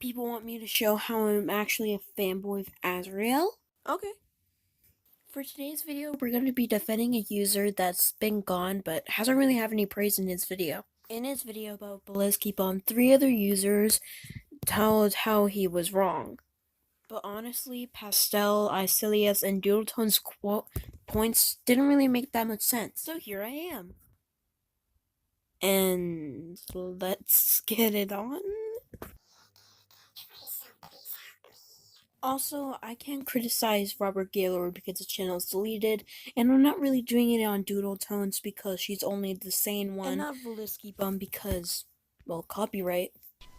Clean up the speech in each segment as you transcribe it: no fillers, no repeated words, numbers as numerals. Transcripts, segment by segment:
People want me to show how I'm actually a fanboy of Asriel? Okay. For today's video, we're going to be defending a user that's been gone but hasn't really had any praise in his video. In his video about Valiskibum, 3 other users told how he was wrong. But honestly, Pastel, Icyllya, and Doodletones' points didn't really make that much sense. So here I am. And let's get it on. Also, I can't criticize Robert Gaylord because the channel is deleted, and I'm not really doing it on Doodletones because she's only the sane one, and not Valiskibum because, well, copyright.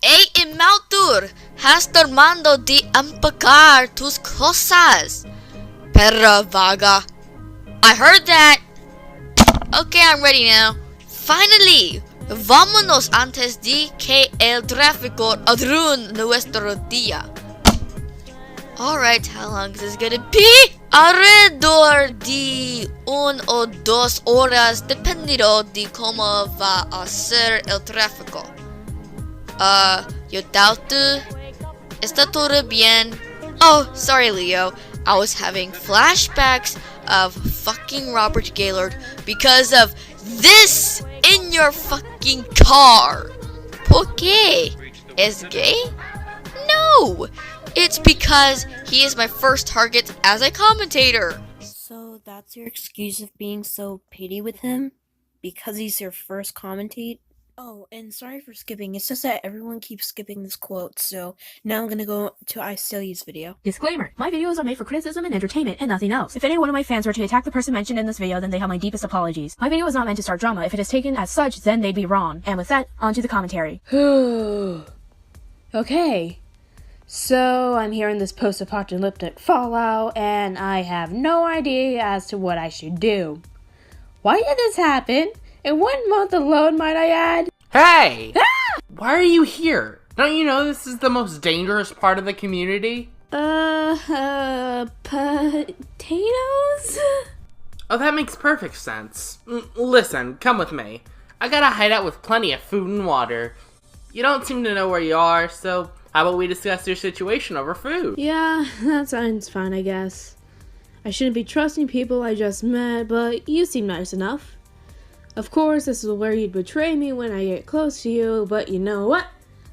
Hey, Imautur, has terminado de empacar tus cosas, perra vaga. I heard that. Okay, I'm ready now. Finally, vámonos antes de que el tráfico arruine nuestro día. Alright, how long is this gonna be? Alrededor de 1 o 2 horas, dependiendo de cómo va a ser el tráfico. Yo doubt está todo bien. Oh, sorry, Leo. I was having flashbacks of fucking Robert Gaylord because of this in your fucking car. ¿Por qué? ¿Es gay? No! It's because he is my first target as a commentator. So that's your excuse of being so petty with him? Because he's your first commentate? Oh, and sorry for skipping. It's just that everyone keeps skipping this quote, so now I'm gonna go to Icylya's video. Disclaimer. My videos are made for criticism and entertainment and nothing else. If any one of my fans were to attack the person mentioned in this video, then they have my deepest apologies. My video is not meant to start drama. If it is taken as such, then they'd be wrong. And with that, on to the commentary. Okay. So, I'm here in this post-apocalyptic fallout, and I have no idea as to what I should do. Why did this happen? In 1 month alone, might I add? Hey! Ah! Why are you here? Don't you know this is the most dangerous part of the community? Potatoes? Oh, that makes perfect sense. Listen, come with me. I got a hideout with plenty of food and water. You don't seem to know where you are, so how about we discuss your situation over food? Yeah, that sounds fine, I guess. I shouldn't be trusting people I just met, but you seem nice enough. Of course, this is where you'd betray me when I get close to you, but you know what?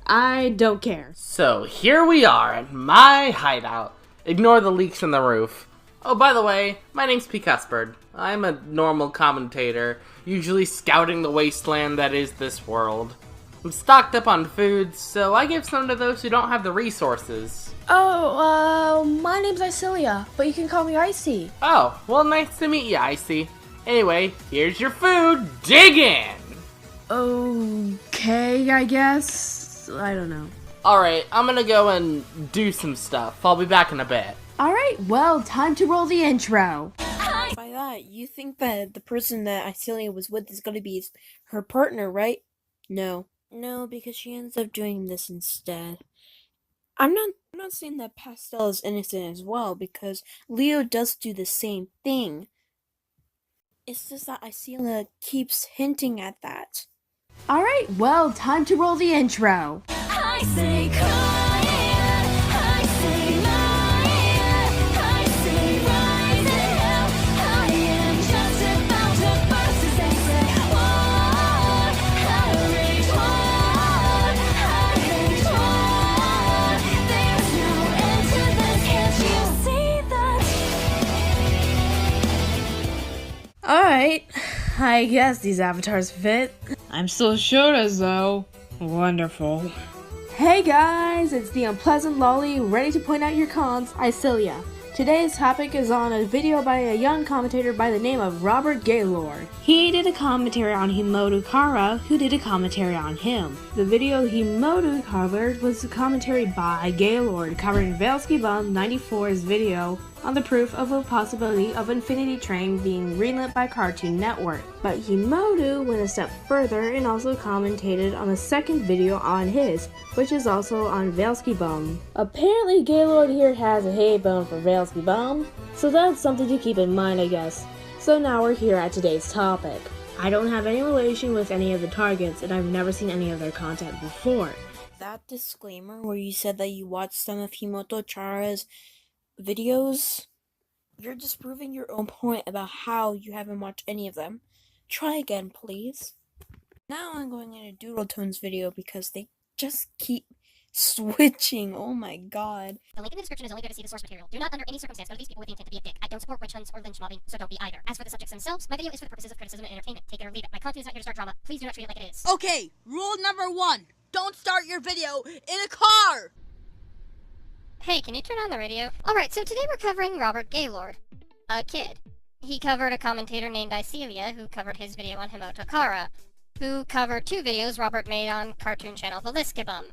I don't care. So, here we are at my hideout. Ignore the leaks in the roof. Oh, by the way, my name's P. Cuthbert. I'm a normal commentator, usually scouting the wasteland that is this world. I'm stocked up on food, so I give some to those who don't have the resources. My name's Icyllya, but you can call me Icy. Oh, well, nice to meet you, Icy. Anyway, here's your food. Dig in! Okay, I guess. I don't know. Alright, I'm gonna go and do some stuff. I'll be back in a bit. Alright, well, time to roll the intro. By that, you think that the person that Icyllya was with is gonna be her partner, right? No. No, because she ends up doing this instead. I'm not saying that Pastel is innocent as well, because Leo does do the same thing. It's just that Icyllya keeps hinting at that. Alright, well, time to roll the intro. I say quiet, I say liar, I say rise and hell. I am just about to burst as they say war, I rage war, I hate war. There's no end to this, can't you see that? Alright, I guess these avatars fit. I'm still Shotas though. Wonderful. Hey guys, it's the unpleasant lolly ready to point out your cons, Icyllya. Today's topic is on a video by a young commentator by the name of Robert Gaylord. He did a commentary on Himodu Kara, who did a commentary on him. The video Himodu covered was a commentary by Gaylord covering Valiskibum 94's video on the proof of a possibility of Infinity Train being greenlit by Cartoon Network. But Himodu went a step further and also commentated on the second video on his, which is also on Valiskibum. Apparently Gaylord here has a hate bone for Valiskibum, so that's something to keep in mind, I guess. So now we're here at today's topic. I don't have any relation with any of the targets, and I've never seen any of their content before. That disclaimer where you said that you watched some of Himoto Chara's videos, you're disproving your own point about how you haven't watched any of them. Try again, please. Now I'm going into Doodletones video because they just keep switching. Oh my god. The link in the description is only there to see the source material. Do not under any circumstance go to these people with the intent to be a dick. I don't support witch hunts or lynch mobbing, so don't be either. As for the subjects themselves, my video is for the purposes of criticism and entertainment. Take it or leave it. My content is not here to start drama. Please do not treat it like it is. Okay, rule number 1. Don't start your video in a car! Hey, can you turn on the radio? Alright, so today we're covering Robert Gaylord. A kid. He covered a commentator named Icyllya, who covered his video on Himoto Chara, who covered 2 videos Robert made on cartoon channel Valiskibum.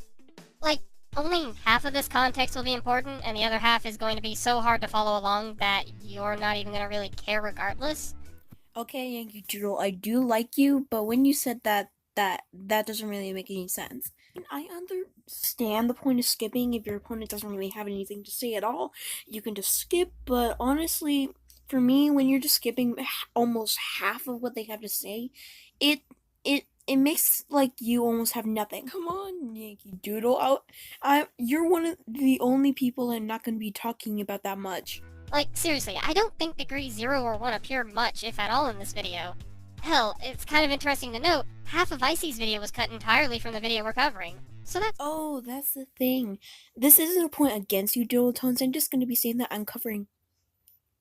Like, only half of this context will be important, and the other half is going to be so hard to follow along that you're not even going to really care regardless. Okay, Yankee Doodle, I do like you, but when you said that doesn't really make any sense. I understand the point of skipping. If your opponent doesn't really have anything to say at all, you can just skip, but honestly, for me, when you're just skipping almost half of what they have to say, it makes like you almost have nothing. Come on, Yankee Doodle. You're one of the only people I'm not going to be talking about that much. Like, seriously, I don't think Degree 0 or 1 appear much, if at all, in this video. Hell, it's kind of interesting to note, half of Icy's video was cut entirely from the video we're covering. So that's— Oh, that's the thing. This isn't a point against you, Doodletones. I'm just going to be saying that I'm covering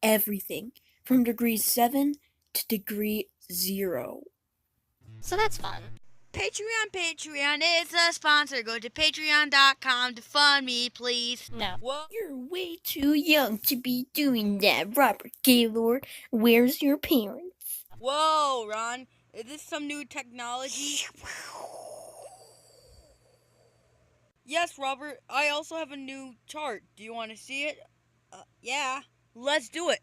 everything. From Degree 7 to Degree 0. So that's fun. Patreon is a sponsor. Go to patreon.com to fund me, please. No. Whoa. You're way too young to be doing that, Robert Gaylord. Where's your parents? Whoa, Ron. Is this some new technology? Yes, Robert. I also have a new chart. Do you want to see it? Yeah. Let's do it.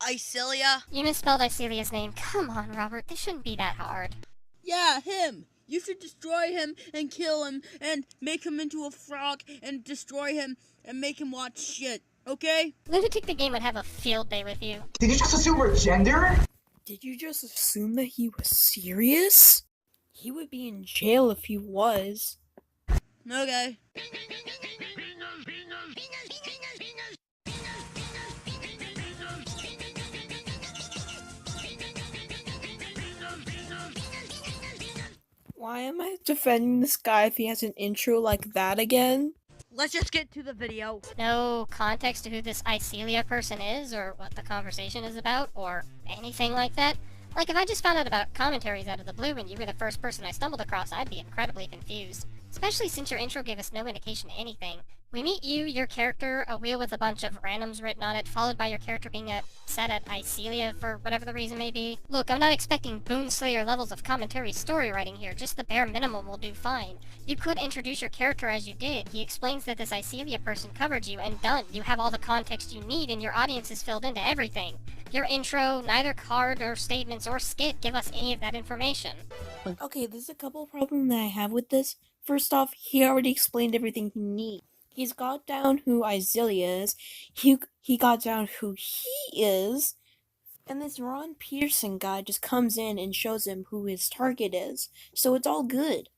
Icyllya? You misspelled Icyllya's name. Come on, Robert, this shouldn't be that hard. Yeah, him. You should destroy him and kill him and make him into a frog and destroy him and make him watch shit, okay? Lunatic the Game would have a field day with you. Did you just assume we're gender? Did you just assume that he was serious? He would be in jail if he was. Okay. Why am I defending this guy if he has an intro like that again? Let's just get to the video. No context to who this Icyllya person is, or what the conversation is about, or anything like that. Like, if I just found out about commentaries out of the blue and you were the first person I stumbled across, I'd be incredibly confused. Especially since your intro gave us no indication to anything. We meet you, your character, a wheel with a bunch of randoms written on it, followed by your character being set at Icyllya for whatever the reason may be. Look, I'm not expecting Boonslayer levels of commentary story writing here, just the bare minimum will do fine. You could introduce your character as you did. He explains that this Icyllya person covered you, and done. You have all the context you need, and your audience is filled into everything. Your intro, neither card or statements or skit give us any of that information. Okay, there's a couple of problems that I have with this. First off, he already explained everything he needs. He's got down who Icyllya is, he got down who he is, and this Ron Peterson guy just comes in and shows him who his target is, so it's all good.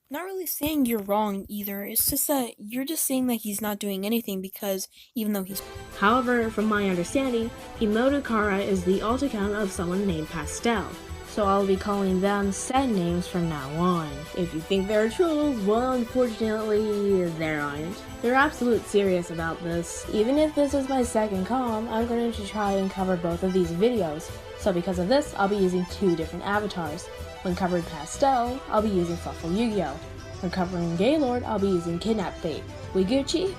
Not really saying you're wrong either, it's just that you're just saying that he's not doing anything because even though he's— However, from my understanding, Himoto Chara is the alt account of someone named Pastel, so I'll be calling them said names from now on. If you think they're trolls, well, unfortunately, they aren't. They're absolute serious about this. Even if this is my second comm, I'm going to try and cover both of these videos, so because of this, I'll be using 2 different avatars. When covering Pastel, I'll be using Fluffle Yu-Gi-Oh! When covering Gaylord, I'll be using Kidnap Fate. We Gucci?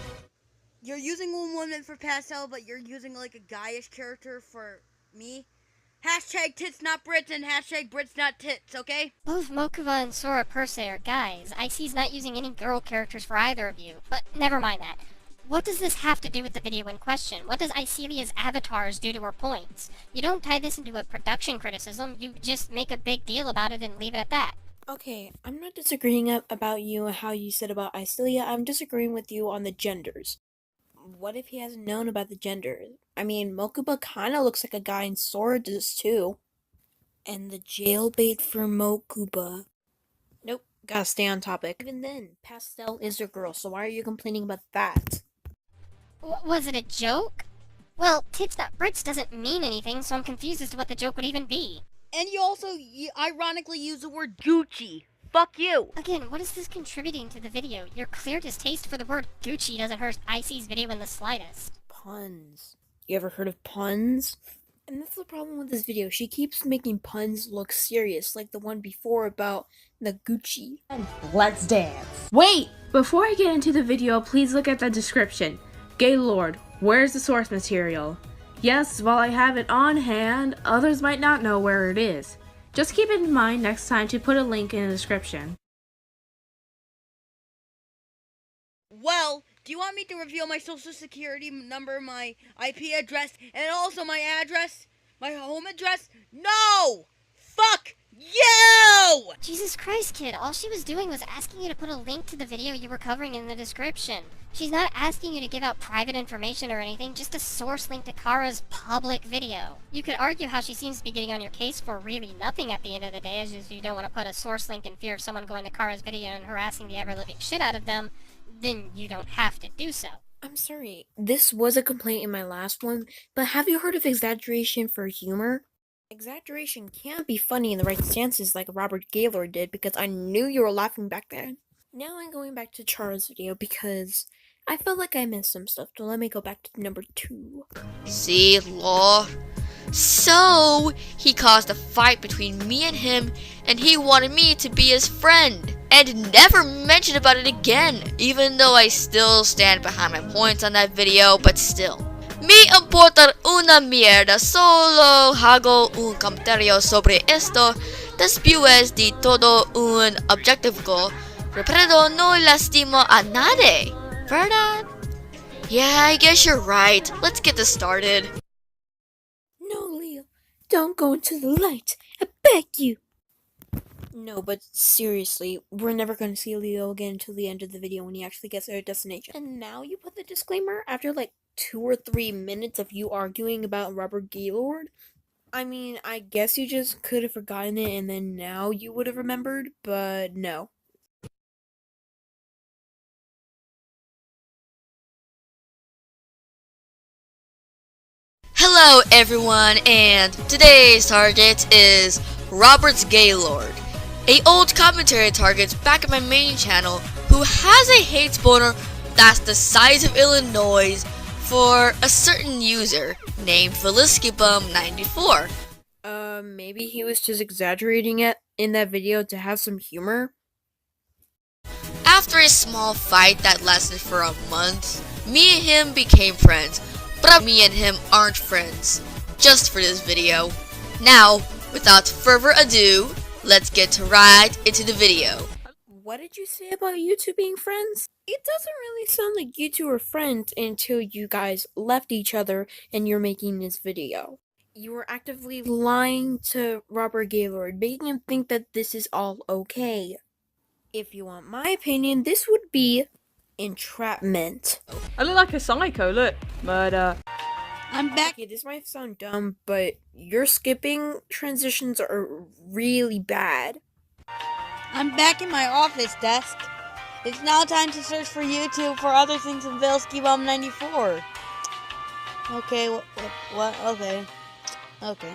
You're using a woman for Pastel, but you're using like a guyish character for me? Hashtag tits not Brits and hashtag Brits not tits, okay? Both Mokuba and Sora Persei are guys. Icy's not using any girl characters for either of you, but never mind that. What does this have to do with the video in question? What does Icyllya's avatars do to her points? You don't tie this into a production criticism, you just make a big deal about it and leave it at that. Okay, I'm not disagreeing about you and how you said about Icyllya, I'm disagreeing with you on the genders. What if he hasn't known about the gender? I mean, Mokuba kinda looks like a guy and Sora does too. And the jailbait for Mokuba. Nope, gotta stay on topic. Even then, Pastel is your girl, so why are you complaining about that? Was it a joke? Well, Tits Not Brits doesn't mean anything, so I'm confused as to what the joke would even be. And you also ironically use the word Gucci. Fuck you. Again, what is this contributing to the video? Your clear distaste for the word Gucci doesn't hurt Icy's video in the slightest. Puns. You ever heard of puns? And that's the problem with this video. She keeps making puns look serious, like the one before about the Gucci. Let's dance. Wait! Before I get into the video, please look at the description. Gaylord, where's the source material? Yes, while I have it on hand, others might not know where it is. Just keep it in mind next time to put a link in the description. Well, do you want me to reveal my social security number, my IP address, and also my address? My home address? No! Fuck you! Jesus Christ, kid, all she was doing was asking you to put a link to the video you were covering in the description. She's not asking you to give out private information or anything, just a source link to Kara's public video. You could argue how she seems to be getting on your case for really nothing at the end of the day, as if you don't want to put a source link in fear of someone going to Kara's video and harassing the ever-living shit out of them, then you don't have to do so. I'm sorry, this was a complaint in my last one, but have you heard of exaggeration for humor? Exaggeration can't be funny in the right stances like Robert Gaylord did because I knew you were laughing back then. Now I'm going back to Chara's video because I felt like I missed some stuff, so let me go back to number 2. See, Lord? So, he caused a fight between me and him, and he wanted me to be his friend, and never mentioned about it again, even though I still stand behind my points on that video, but still. Me importa una mierda, solo hago un comentario sobre esto, después de todo un objetivo, repito, no lastimo a nadie, ¿verdad? Yeah, I guess you're right. Let's get this started. No, Leo, don't go into the light. I beg you. No, but seriously, we're never going to see Leo again until the end of the video when he actually gets to our destination. And now you put the disclaimer after like 2 or 3 minutes of you arguing about Robert Gaylord? I mean, I guess you just could have forgotten it and then now you would have remembered, but no. Hello everyone, and today's target is Robert's Gaylord, a old commentary target back at my main channel who has a hate spawner that's the size of Illinois for a certain user named Valiskibum 94. Maybe he was just exaggerating it in that video to have some humor? After a small fight that lasted for a month, me and him became friends, but me and him aren't friends, just for this video. Now, without further ado, let's get right into the video. What did you say about you two being friends? It doesn't really sound like you two were friends until you guys left each other and you're making this video. You were actively lying to Robert Gaylord, making him think that this is all okay. If you want my opinion, this would be entrapment. I look like a psycho, look. Murder. I'm back. Okay, this might sound dumb, but your skipping transitions are really bad. I'm back in my office desk. It's now time to search for YouTube for other things in Valiskibum 94. Okay, what? Okay.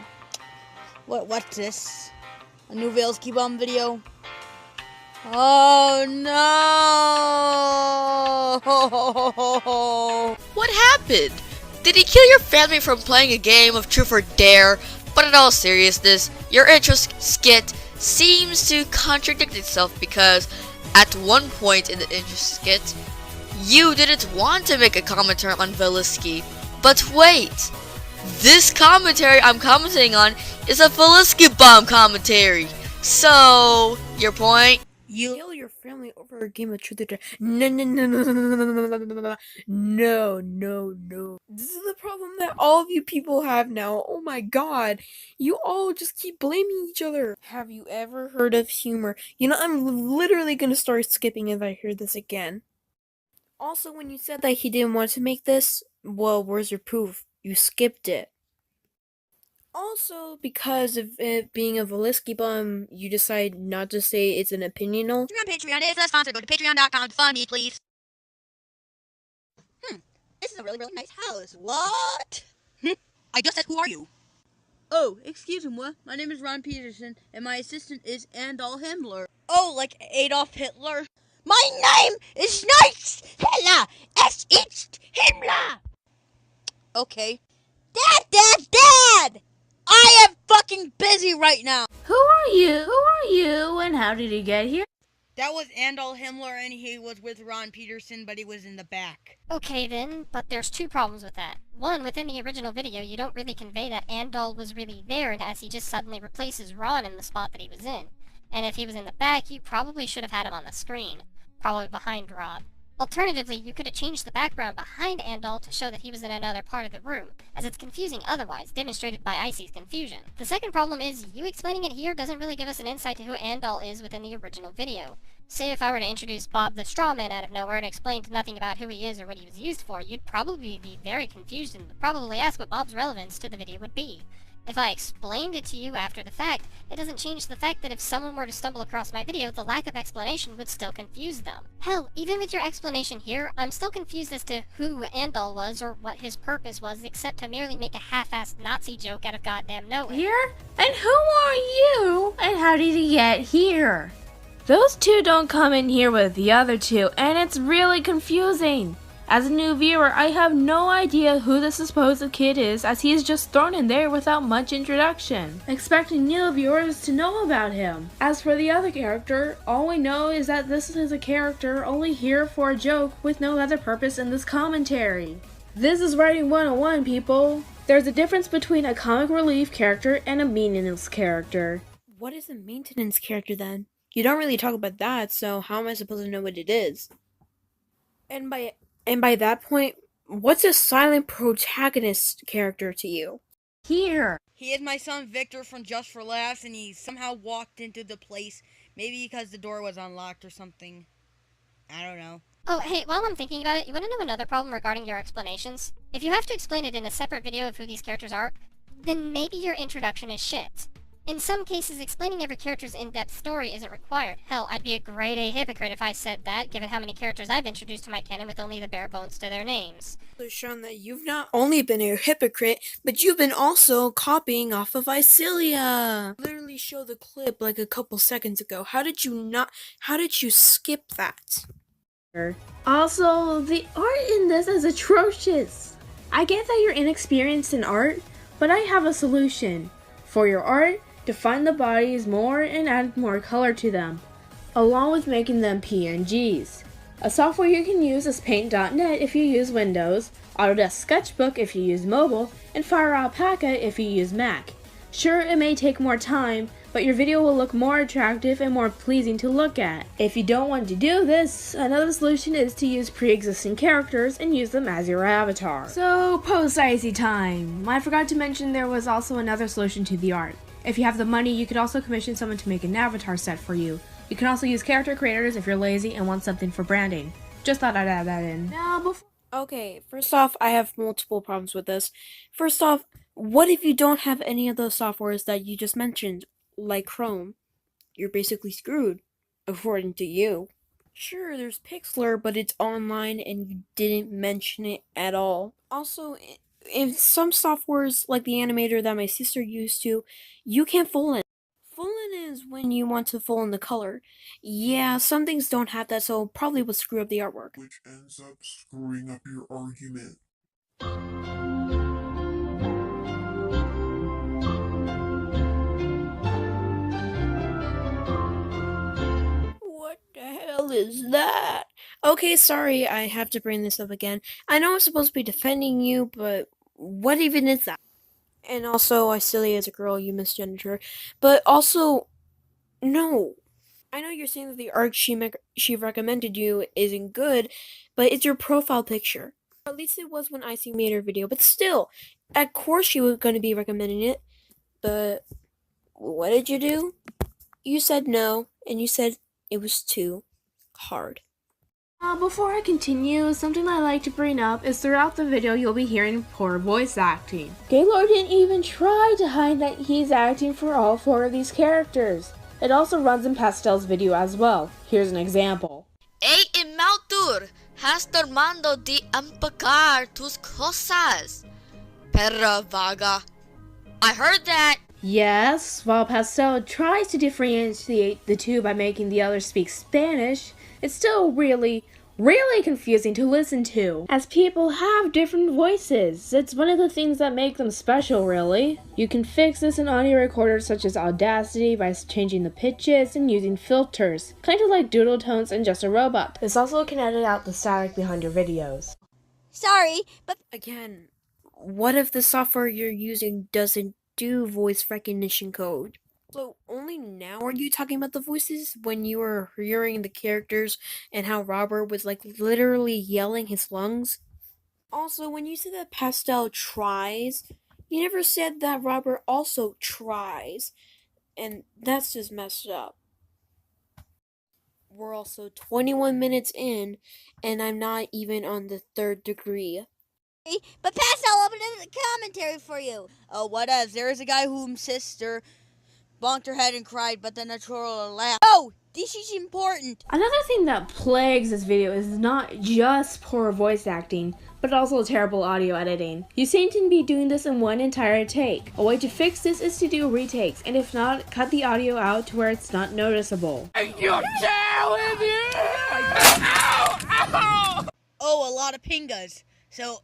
What's this? A new Valiskibum video? Oh no! What happened? Did he kill your family from playing a game of Truth or Dare? But in all seriousness, your intro skit seems to contradict itself because at one point in the intro skit, you didn't want to make a commentary on Valiski. But wait, this commentary I'm commenting on is a Valiskibum commentary. So, your point? You kill your family over a game of truth or dare. No. This is the problem that all of you people have now. Oh my god. You all just keep blaming each other. Have you ever heard of humor? You know, I'm literally gonna start skipping if I hear this again. Also, when you said that he didn't want to make this, well, where's your proof? You skipped it. Also, because of it being a Valiskibum, you decide not to say it's an opinional. Patreon is a sponsor. Go to patreon.com to fund me, please. This is a really, really nice house. What? I just said, who are you? Oh, excuse me. My name is Ron Peterson, and my assistant is Adolf Himmler. Oh, like Adolf Hitler? My name is Icyllya. S.H. Himmler. Okay. Dad! I am fucking busy right now. Who are you, and how did he get here? That was Adolf Himmler, and he was with Ron Peterson, but he was in the back. Okay then, but there's two problems with that. One, within the original video, you don't really convey that Andal was really there, and as he just suddenly replaces Ron in the spot that he was in. And if he was in the back, you probably should have had him on the screen. Probably behind Ron. Alternatively, you could have changed the background behind Andal to show that he was in another part of the room, as it's confusing otherwise, demonstrated by Icy's confusion. The second problem is, you explaining it here doesn't really give us an insight to who Andal is within the original video. Say if I were to introduce Bob the Strawman out of nowhere and explained nothing about who he is or what he was used for, you'd probably be very confused and would probably ask what Bob's relevance to the video would be. If I explained it to you after the fact, it doesn't change the fact that if someone were to stumble across my video, the lack of explanation would still confuse them. Hell, even with your explanation here, I'm still confused as to who Andal was or what his purpose was, except to merely make a half-assed Nazi joke out of goddamn nowhere. Here? And who are you? And how did he get here? Those two don't come in here with the other two, and it's really confusing. As a new viewer, I have no idea who the supposed kid is, as he is just thrown in there without much introduction, expecting new viewers to know about him. As for the other character, all we know is that this is a character only here for a joke with no other purpose in this commentary. This is writing 101, people. There's a difference between a comic relief character and a maintenance character. What is a maintenance character then? You don't really talk about that, so how am I supposed to know what it is? And by that point, what's a silent protagonist character to you? Here. He is my son Victor from Just for Laughs, and he somehow walked into the place, maybe because the door was unlocked or something. I don't know. Oh, hey, while I'm thinking about it, you want to know another problem regarding your explanations? If you have to explain it in a separate video of who these characters are, then maybe your introduction is shit. In some cases, explaining every character's in-depth story isn't required. Hell, I'd be a grade A hypocrite if I said that, given how many characters I've introduced to my canon with only the bare bones to their names. It's shown that you've not only been a hypocrite, but you've been also copying off of Icyllya. Literally show the clip like a couple seconds ago. How did you skip that? Also, the art in this is atrocious. I get that you're inexperienced in art, but I have a solution. For your art, define the bodies more and add more color to them, along with making them PNGs. A software you can use is Paint.net if you use Windows, Autodesk Sketchbook if you use mobile, and Fire Alpaca if you use Mac. Sure, it may take more time, but your video will look more attractive and more pleasing to look at. If you don't want to do this, another solution is to use pre-existing characters and use them as your avatar. So, post-Icy time. I forgot to mention there was also another solution to the art. If you have the money, you could also commission someone to make an avatar set for you. You can also use character creators if you're lazy and want something for branding. Just thought I'd add that in. Now, before... Okay, first off, I have multiple problems with this. First off, what if you don't have any of those softwares that you just mentioned, like Chrome? You're basically screwed, according to you. Sure, there's Pixlr, but it's online and you didn't mention it at all. Also, in some softwares, like the animator that my sister used to, you can't full in. Full in is when you want to full in the color. Yeah, some things don't have that, so probably would screw up the artwork. Which ends up screwing up your argument. What the hell is that? Okay, sorry, I have to bring this up again. I know I'm supposed to be defending you, but what even is that? And also, Icyllya is a girl, you misgendered her. But also, no. I know you're saying that the art she recommended you isn't good, but it's your profile picture. Or at least it was when Icy made her video, but still, of course she was going to be recommending it. But what did you do? You said no, and you said it was too hard. Before I continue, something I like to bring up is throughout the video you'll be hearing poor voice acting. Gaylord didn't even try to hide that he's acting for all 4 of these characters. It also runs in Pastel's video as well. Here's an example. Hey, imautur, has tomado de empacar tus cosas. Perra vaga. I heard that. Yes, while Pastel tries to differentiate the two by making the other speak Spanish, it's still really confusing to listen to, as people have different voices. It's one of the things that make them special, really. You can fix this in audio recorders such as Audacity by changing the pitches and using filters, kind of like Doodletones and Just a Robot. This also can edit out the static behind your videos. Sorry, but Again, what if the software you're using doesn't do voice recognition code? So only now are you talking about the voices when you were hearing the characters and how Robert was like literally yelling his lungs? Also, when you said that Pastel tries, you never said that Robert also tries, and that's just messed up. We're also 21 minutes in, and I'm not even on the 3rd degree. Pastel opened the commentary for you. Oh, what else? There is a guy whom sister bonked her head and cried, but then a troll laughed. Oh, this is important. Another thing that plagues this video is not just poor voice acting, but also terrible audio editing. You seem to be doing this in one entire take. A way to fix this is to do retakes, and if not, cut the audio out to where it's not noticeable. You're telling me! Oh, a lot of pingas. So,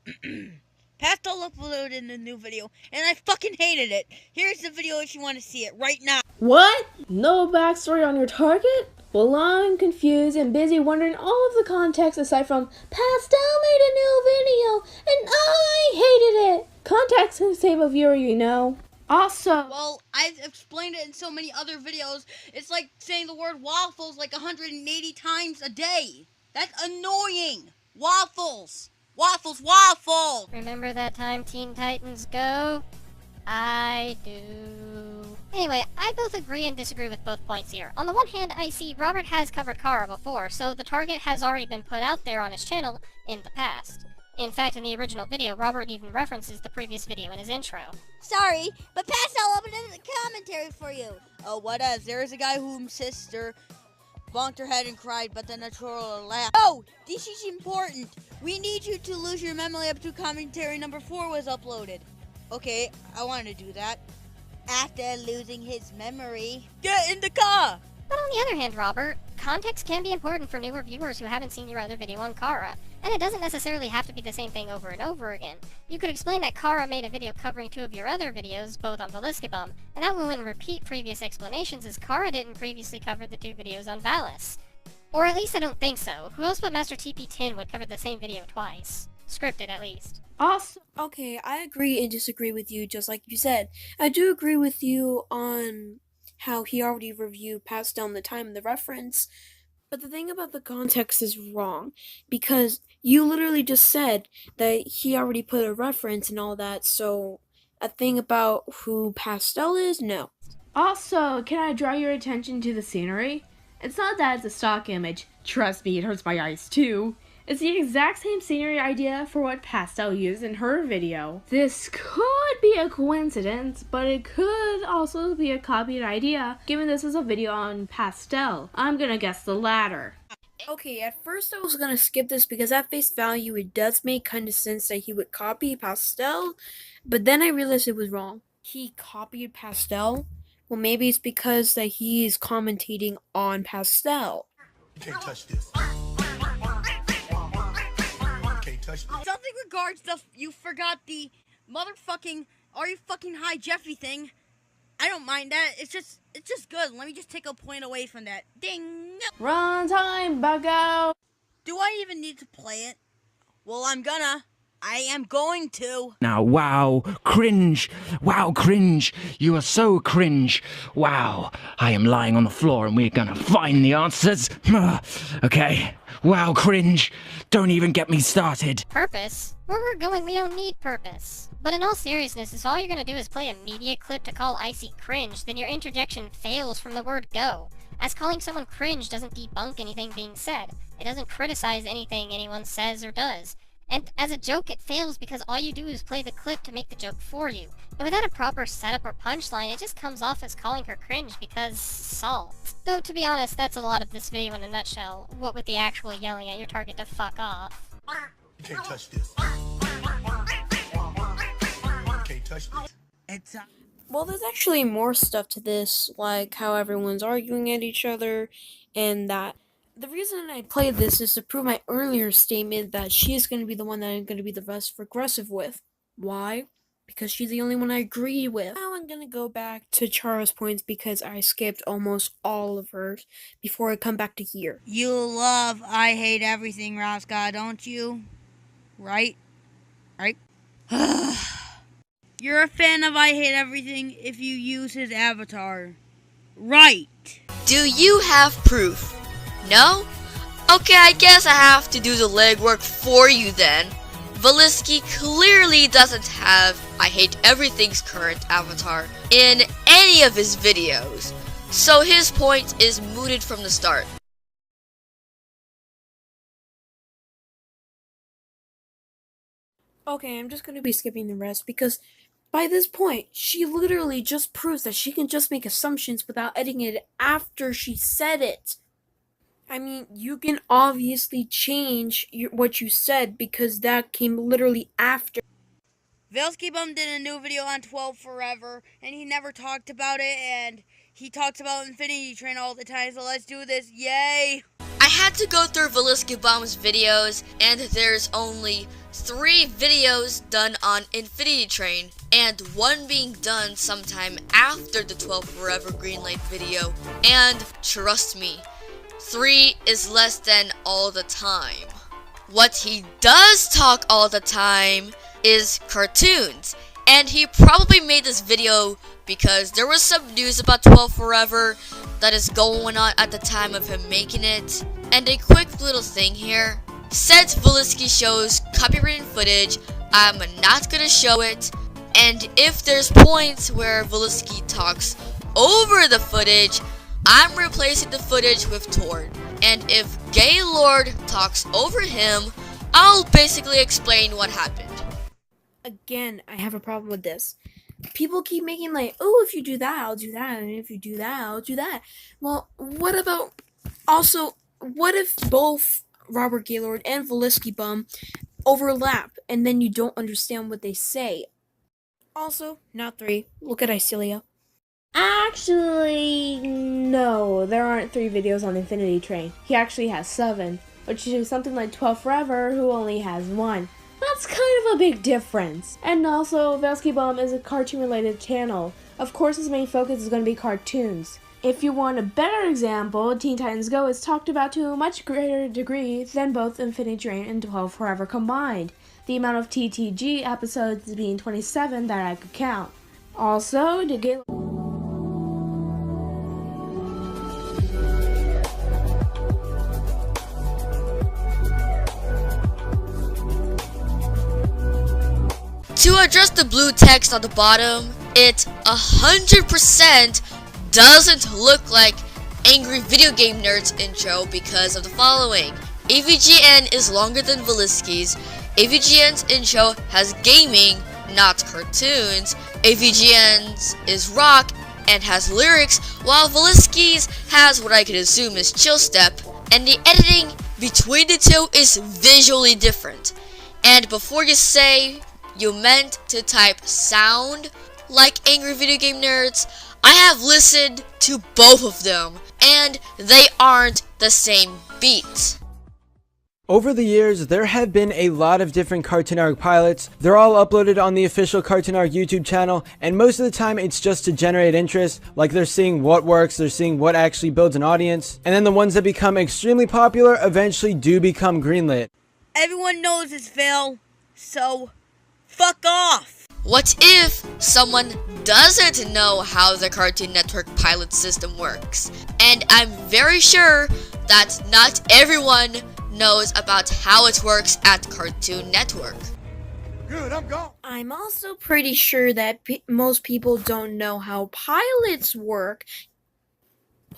Pastel uploaded a new video, and I fucking hated it. Here's the video if you want to see it right now. What? No backstory on your target? Well, I'm confused and busy wondering all of the context aside from Pastel made a new video, and I hated it. Context can save a viewer, you know. Also, Well, I've explained it in so many other videos. It's like saying the word waffles like 180 times a day. That's annoying. Waffles. Waffles, waffles! Remember that time Teen Titans Go? I do. Anyway, I both agree and disagree with both points here. On the one hand, I see Robert has covered Kara before, so the target has already been put out there on his channel in the past. In fact, in the original video, Robert even references the previous video in his intro. Sorry, but Pastel opened the commentary for you. Oh, what else? There is a guy whom sister bonked her head and cried, but then a troll laughed. Oh, this is important. We need you to lose your memory up to commentary number 4 was uploaded. Okay, I want to do that. After losing his memory, get in the car! But on the other hand, Robert, context can be important for newer viewers who haven't seen your other video on Kara, and it doesn't necessarily have to be the same thing over and over again. You could explain that Kara made a video covering 2 of your other videos, both on Valiskibum, and that wouldn't repeat previous explanations as Kara didn't previously cover the 2 videos on Valis. Or at least I don't think so. Who else but Master TP10 would cover the same video twice? Scripted, at least. also, Okay, I agree and disagree with you, just like you said. I do agree with you on how he already reviewed Pastel the time and the reference, but the thing about the context is wrong, because you literally just said that he already put a reference and all that, so a thing about who Pastel is? No. Also, can I draw your attention to the scenery? It's not that it's a stock image. Trust me, it hurts my eyes too. It's the exact same scenery idea for what Pastel used in her video. This could be a coincidence, but it could also be a copied idea, given this is a video on Pastel. I'm gonna guess the latter. Okay, at first I was gonna skip this because at face value it does make kind of sense that he would copy Pastel, but then I realized it was wrong. He copied Pastel? Well, maybe it's because that he is commentating on Pastel. You can't touch this. Something regards the you forgot the motherfucking are you fucking high Jeffy thing. I don't mind that. It's just good. Let me just take a point away from that. Ding. Run time, bucko! Do I even need to play it? Well, I am going to. Now, wow, cringe. Wow, cringe. You are so cringe. Wow, I am lying on the floor and we're gonna find the answers. Okay, wow, cringe. Don't even get me started. Purpose? Where we're going, we don't need purpose. But in all seriousness, if all you're gonna do is play a media clip to call Icy cringe, then your interjection fails from the word go. as calling someone cringe doesn't debunk anything being said. It doesn't criticize anything anyone says or does. And as a joke, it fails because all you do is play the clip to make the joke for you. And without a proper setup or punchline, it just comes off as calling her cringe because salt. Though, to be honest, that's a lot of this video in a nutshell. What with the actual yelling at your target to fuck off. You can't touch this. You can't touch this. Well, there's actually more stuff to this, like how everyone's arguing at each other, and that the reason I played this is to prove my earlier statement that she's going to be the one that I'm going to be the most aggressive with. Why? Because she's the only one I agree with. Now I'm going to go back to Chara's points because I skipped almost all of hers before I come back to here. You love I Hate Everything, Rosca, don't you? Right? Right? You're a fan of I Hate Everything if you use his avatar. Right. Do you have proof? No? Okay, I guess I have to do the legwork for you then. Valiski clearly doesn't have I Hate Everything's current avatar in any of his videos, so his point is mooted from the start. Okay, I'm just going to be skipping the rest because by this point, she literally just proves that she can just make assumptions without editing it after she said it. I mean, you can obviously change what you said because that came literally after. Valiskibum did a new video on 12 Forever, and he never talked about it, and he talks about Infinity Train all the time, so let's do this, yay! I had to go through Valiskibum's videos, and there's only 3 videos done on Infinity Train, and 1 being done sometime after the 12 Forever Greenlight video, and trust me, 3 is less than all the time. What he does talk all the time is cartoons, and he probably made this video because there was some news about 12 Forever that is going on at the time of him making it. And a quick little thing here, since Valiski shows copyrighted footage, I'm not gonna show it, and if there's points where Valiski talks over the footage, I'm replacing the footage with Tord, and if Gaylord talks over him, I'll basically explain what happened. Again, I have a problem with this. People keep making like, oh, if you do that, I'll do that, and if you do that, I'll do that. Well, what if both Robert Gaylord and Valiskibum overlap, and then you don't understand what they say? Also, not 3. Look at Icyllya. Actually, no, there aren't 3 videos on Infinity Train. He actually has 7, which is something like 12 Forever, who only has 1. That's kind of a big difference. And also, Valiskibum is a cartoon-related channel. Of course, his main focus is going to be cartoons. If you want a better example, Teen Titans Go is talked about to a much greater degree than both Infinity Train and 12 Forever combined. The amount of TTG episodes being 27 that I could count. Also, the Gaylord... To address the blue text on the bottom, it 100% doesn't look like Angry Video Game Nerd's intro because of the following. AVGN is longer than Valiski's. AVGN's intro has gaming, not cartoons. AVGN's is rock and has lyrics, while Valiski's has what I could assume is chill step, and the editing between the two is visually different. And before you say you meant to type sound like Angry Video Game Nerds, I have listened to both of them, and they aren't the same beat. Over the years, there have been a lot of different Cartoon Arc pilots. They're all uploaded on the official Cartoon Arc YouTube channel, and most of the time it's just to generate interest, like they're seeing what works, they're seeing what actually builds an audience, and then the ones that become extremely popular eventually do become greenlit. Everyone knows it's Phil, so fuck off! What if someone doesn't know how the Cartoon Network pilot system works? And I'm very sure that not everyone knows about how it works at Cartoon Network. Good, I'm gone. I'm also pretty sure that most people don't know how pilots work.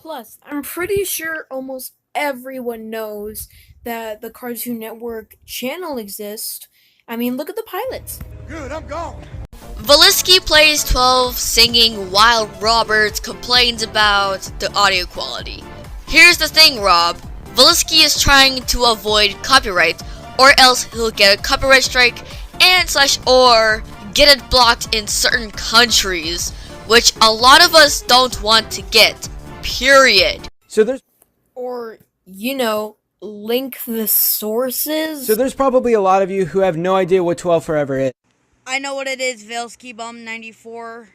Plus, I'm pretty sure almost everyone knows that the Cartoon Network channel exists. I mean, look at the pilots. Good, I'm gone. Valiski plays 12 singing while Robert complains about the audio quality. Here's the thing, Rob. Valiski is trying to avoid copyright, or else he'll get a copyright strike or get it blocked in certain countries, which a lot of us don't want to get. Period. So there's Link the sources. So there's probably a lot of you who have no idea what 12 Forever is. I know what it is, Valiskibum 94.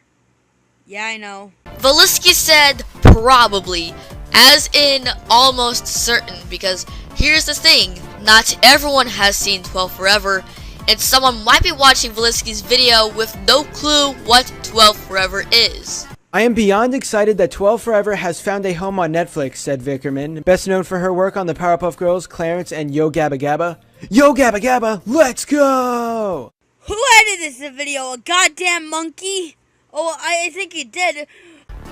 Yeah, I know. Valiski said probably, as in almost certain, because here's the thing, not everyone has seen 12 Forever, and someone might be watching Valiski's video with no clue what 12 Forever is. I am beyond excited that 12 Forever has found a home on Netflix, said Vickerman, best known for her work on the Powerpuff Girls, Clarence, and Yo Gabba Gabba. Yo Gabba Gabba, let's go! Who edited this video? A goddamn monkey? Oh, I think he did.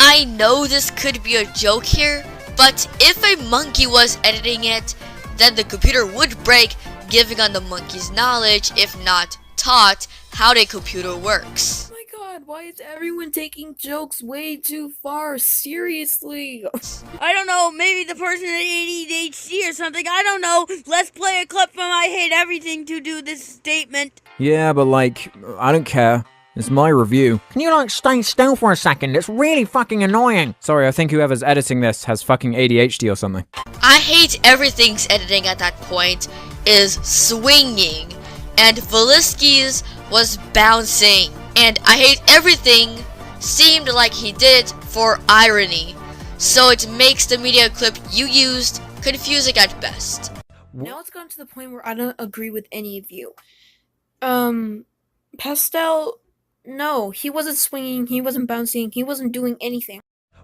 I know this could be a joke here, but if a monkey was editing it, then the computer would break, giving on the monkey's knowledge, if not taught, how the computer works. Why is everyone taking jokes way too far? Seriously. I don't know, maybe the person had ADHD or something, I don't know. Let's play a clip from I Hate Everything to do this statement. Yeah, but I don't care. It's my review. Can you stay still for a second? It's really fucking annoying. Sorry, I think whoever's editing this has fucking ADHD or something. I Hate Everything's editing at that point is swinging, and Valiski's was bouncing. And I Hate Everything seemed like he did it for irony, so it makes the media clip you used confusing at best. Now it's gotten to the point where I don't agree with any of you. Pastel, no, he wasn't swinging, he wasn't bouncing, he wasn't doing anything.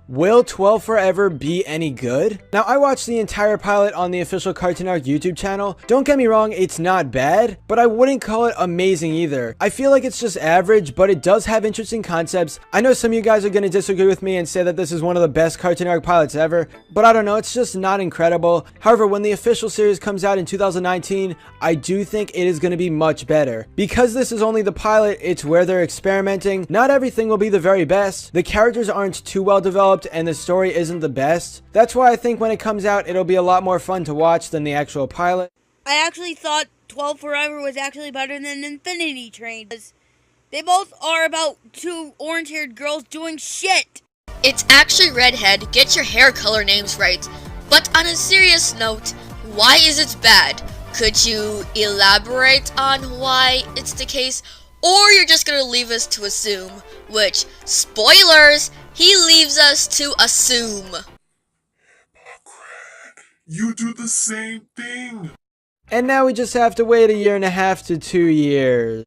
Will 12 Forever be any good? Now, I watched the entire pilot on the official Cartoon Network YouTube channel. Don't get me wrong, it's not bad, but I wouldn't call it amazing either. I feel like it's just average, but it does have interesting concepts. I know some of you guys are going to disagree with me and say that this is one of the best Cartoon Network pilots ever, but I don't know, it's just not incredible. However, when the official series comes out in 2019, I do think it is going to be much better. Because this is only the pilot, it's where they're experimenting. Not everything will be the very best. The characters aren't too well developed, and the story isn't the best. That's why I think when it comes out, it'll be a lot more fun to watch than the actual pilot. I actually thought 12 Forever was actually better than Infinity Train, because they both are about two orange-haired girls doing shit. It's actually Redhead, get your hair color names right. But on a serious note, why is it bad? Could you elaborate on why it's the case? Or you're just gonna leave us to assume, which, spoilers, he leaves us to assume. You do the same thing. And now we just have to wait 1.5 to 2 years.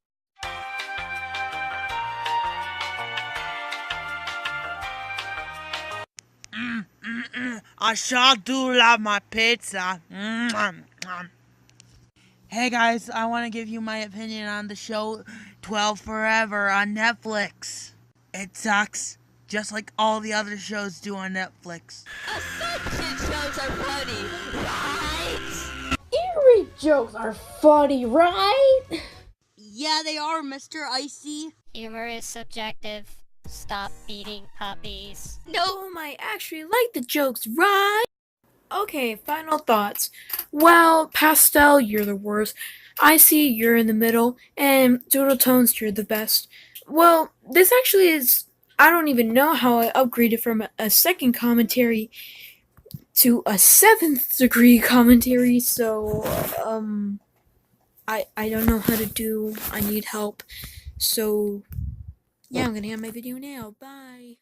I sure do love my pizza. Hey guys, I want to give you my opinion on the show 12 Forever on Netflix. It sucks, just like all the other shows do on Netflix. Assumption shows are funny, right? Eerie jokes are funny, right? Yeah, they are, Mr. Icy. Humor is subjective. Stop eating puppies. No, I actually like the jokes, right? Okay, final thoughts. Well, Pastel, you're the worst. Icy, you're in the middle. And Doodletones, you're the best. Well, this actually is... I don't even know how I upgraded from a second commentary to a 7th degree commentary, so, I don't know how to do. I need help. So, yeah, I'm gonna end my video now. Bye.